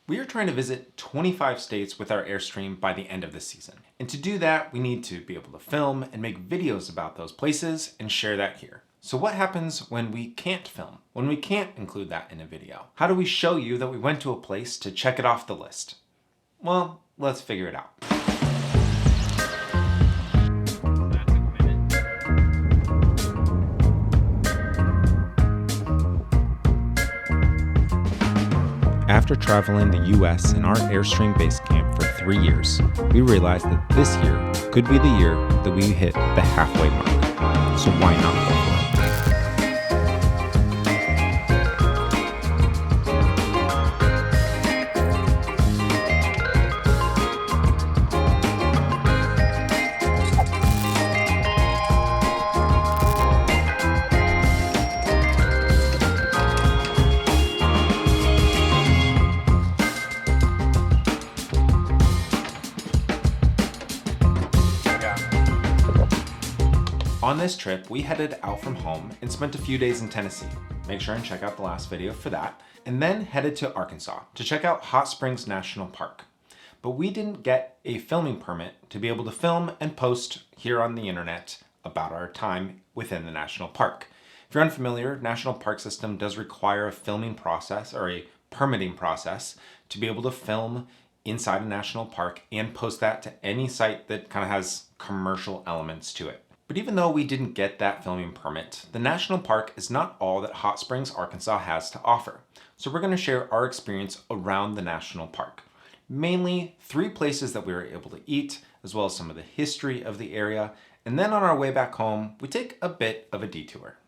We are trying to visit 25 states with our Airstream by the end of this season. And to do that, we need to be able to film and make videos about those places and share that here. So what happens when we can't film? When we can't include that in a video? How do we show you that we went to a place to check it off the list? Well, let's figure it out. After traveling the US in our Airstream Basecamp for 3 years, we realized that this year could be the year that we hit the halfway mark. So why not go for it? On this trip, we headed out from home and spent a few days in Tennessee. Make sure and check out the last video for that. And then headed to Arkansas to check out Hot Springs National Park. But we didn't get a filming permit to be able to film and post here on the internet about our time within the national park. If you're unfamiliar, National Park System does require a filming process or a permitting process to be able to film inside a national park and post that to any site that kind of has commercial elements to it. But even though we didn't get that filming permit, the national park is not all that Hot Springs, Arkansas has to offer. So we're going to share our experience around the national park. Mainly 3 places that we were able to eat, as well as some of the history of the area. And then on our way back home, we take a bit of a detour.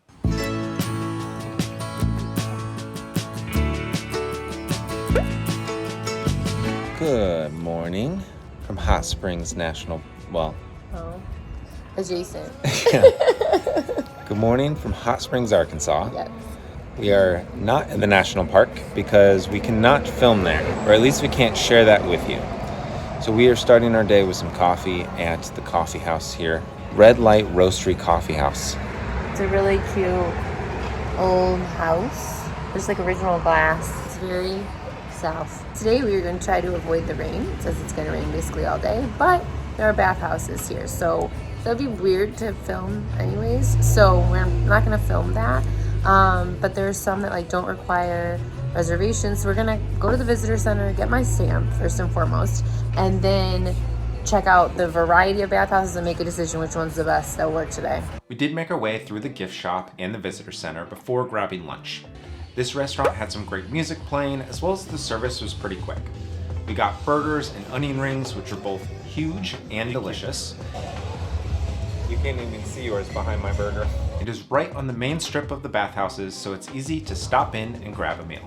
Good morning from Hot Springs National, Adjacent. Good morning from Hot Springs, Arkansas. Yes. We are not in the national park because we cannot film there, or at least we can't share that with you. So we are starting our day with some coffee at the coffee house here. Red Light Roastery Coffee House. It's a really cute old house. There's like original glass. It's very south. Today we are going to try to avoid the rain. It says it's going to rain basically all day, but there are bathhouses here, so that'd be weird to film anyways, so we're not going to film that. But there's some that don't require reservations, so we're going to go to the visitor center, get my stamp first and foremost, and then check out the variety of bathhouses and make a decision which one's the best that will work today. We did make our way through the gift shop and the visitor center before grabbing lunch. This restaurant had some great music playing, as well as the service was pretty quick. We got burgers and onion rings, which are both huge and delicious. You can't even see yours behind my burger. It is right on the main strip of the bathhouses, so it's easy to stop in and grab a meal.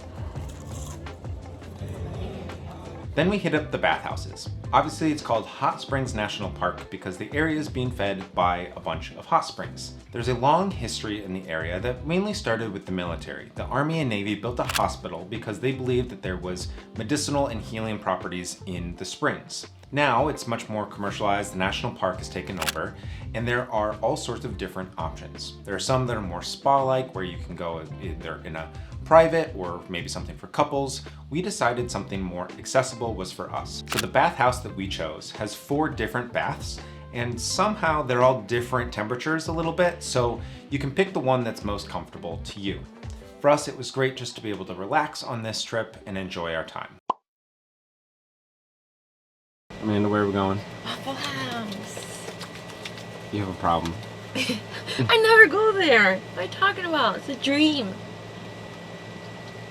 Then we hit up the bathhouses. Obviously, it's called Hot Springs National Park because the area is being fed by a bunch of hot springs. There's a long history in the area that mainly started with the military. The Army and Navy built a hospital because they believed that there was medicinal and healing properties in the springs. Now it's much more commercialized, the national park has taken over, and there are all sorts of different options. There are some that are more spa-like, where you can go either in a private or maybe something for couples. We decided something more accessible was for us. So the bathhouse that we chose has 4 different baths, and somehow they're all different temperatures a little bit, so you can pick the one that's most comfortable to you. For us, it was great just to be able to relax on this trip and enjoy our time. Amanda, where are we going? Waffle House. You have a problem. I never go there. What are you talking about? It's a dream.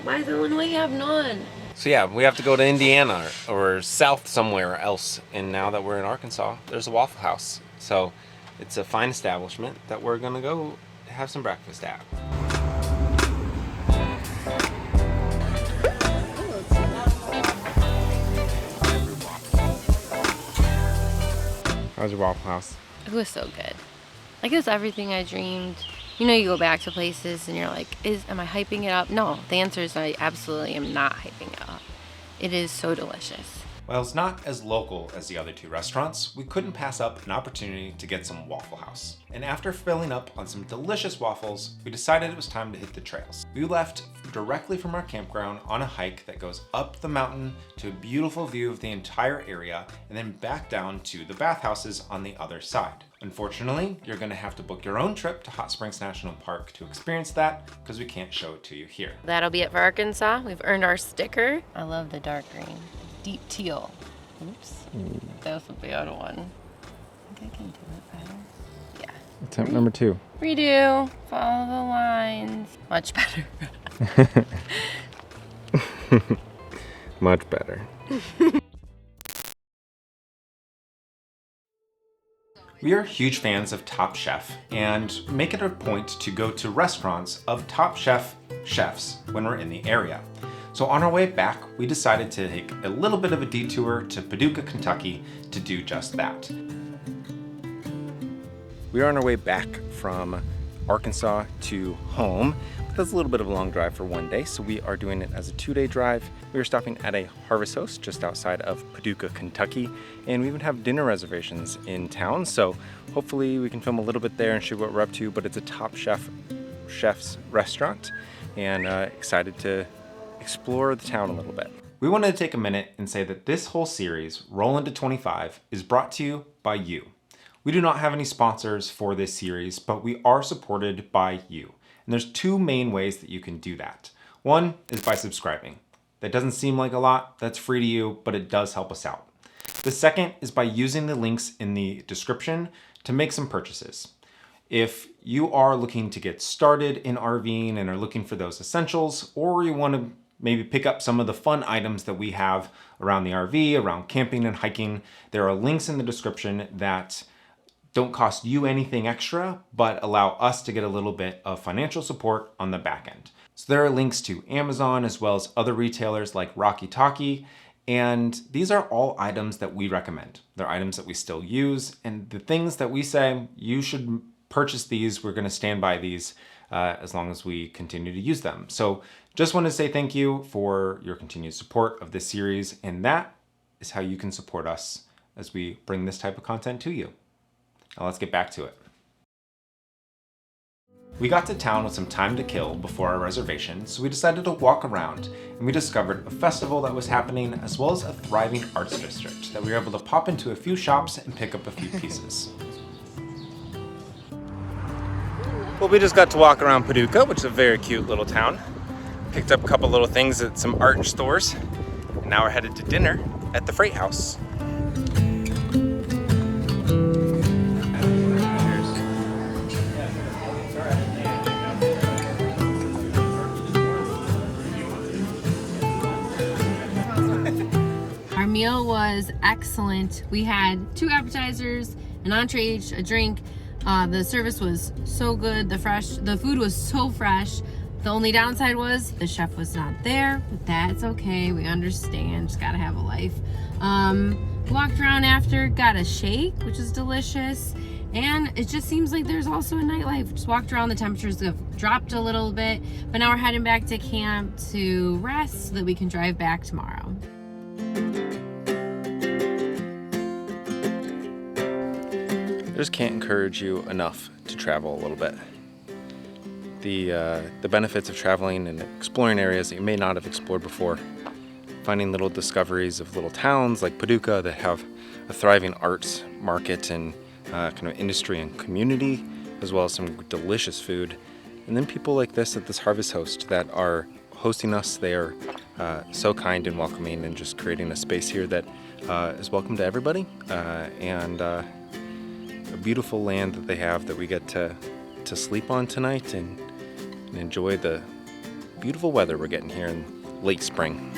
Why is the one way you have none? So yeah, we have to go to Indiana or south somewhere else. And now that we're in Arkansas, there's a Waffle House. So it's a fine establishment that we're gonna go have some breakfast at. How's your Waffle House? It was so good. Like, it was everything I dreamed. You know, you go back to places and you're like, am I hyping it up? No, the answer is I absolutely am not hyping it up. It is so delicious. While it's not as local as the other two restaurants, we couldn't pass up an opportunity to get some Waffle House. And after filling up on some delicious waffles, we decided it was time to hit the trails. We left directly from our campground on a hike that goes up the mountain to a beautiful view of the entire area and then back down to the bathhouses on the other side. Unfortunately, you're gonna have to book your own trip to Hot Springs National Park to experience that because we can't show it to you here. That'll be it for Arkansas. We've earned our sticker. I love the dark green. Deep teal. Oops. That's a bad one. I think I can do it better. Yeah. Attempt number 2. Redo. Follow the lines. Much better. Much better. We are huge fans of Top Chef and make it a point to go to restaurants of Top Chef chefs when we're in the area. So on our way back, we decided to take a little bit of a detour to Paducah, Kentucky to do just that. We are on our way back from Arkansas to home. That's a little bit of a long drive for one day, so we are doing it as a 2-day drive. We are stopping at a Harvest Host just outside of Paducah, Kentucky, and we even have dinner reservations in town, so hopefully we can film a little bit there and show what we're up to, but it's a Top Chef's restaurant, and excited to explore the town a little bit. We wanted to take a minute and say that this whole series, Roll into 25, is brought to you by you. We do not have any sponsors for this series, but we are supported by you. And there's 2 main ways that you can do that. One is by subscribing. That doesn't seem like a lot, that's free to you, but it does help us out. The second is by using the links in the description to make some purchases. If you are looking to get started in RVing and are looking for those essentials, or you want to maybe pick up some of the fun items that we have around the RV, around camping and hiking, there are links in the description that don't cost you anything extra, but allow us to get a little bit of financial support on the back end. So there are links to Amazon as well as other retailers like Rocky Talkie, and these are all items that we recommend. They're items that we still use, and the things that we say, you should purchase these, we're gonna stand by these as long as we continue to use them. So just want to say thank you for your continued support of this series, and that is how you can support us as we bring this type of content to you. Now let's get back to it. We got to town with some time to kill before our reservation, so we decided to walk around, and we discovered a festival that was happening as well as a thriving arts district that we were able to pop into a few shops and pick up a few pieces. Well, we just got to walk around Paducah, which is a very cute little town. Picked up a couple little things at some art stores, and now we're headed to dinner at the Freight House. Our meal was excellent. We had 2 appetizers, an entree each, a drink. The service was so good. The food was so fresh. The only downside was the chef was not there, but that's okay. We understand. Just gotta have a life. Walked around after, got a shake, which is delicious. And it just seems like there's also a nightlife. Just walked around, the temperatures have dropped a little bit, but now we're heading back to camp to rest so that we can drive back tomorrow. I just can't encourage you enough to travel a little bit. The benefits of traveling and exploring areas that you may not have explored before. Finding little discoveries of little towns like Paducah that have a thriving arts market and kind of industry and community, as well as some delicious food. And then people like this at this Harvest Host that are hosting us. They are so kind and welcoming and just creating a space here that is welcome to everybody. And a beautiful land that they have that we get to sleep on tonight and enjoy the beautiful weather we're getting here in late spring.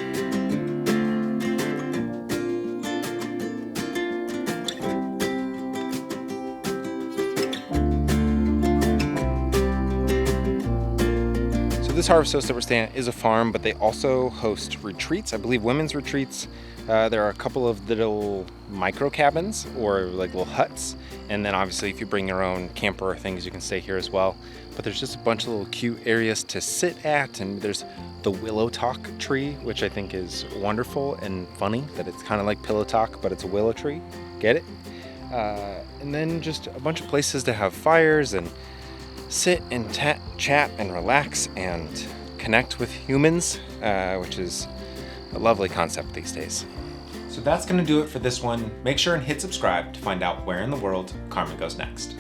this harvest house that we're staying at is a farm, but they also host retreats, I believe women's retreats. There are a couple of little micro cabins or like little huts. And then obviously if you bring your own camper or things, you can stay here as well. But there's just a bunch of little cute areas to sit at. And there's the willow talk tree, which I think is wonderful and funny that it's kind of like pillow talk, but it's a willow tree. Get it? And then just a bunch of places to have fires and sit and chat and relax and connect with humans, which is a lovely concept these days. So that's gonna do it for this one. Make sure and hit subscribe to find out where in the world Carmen goes next.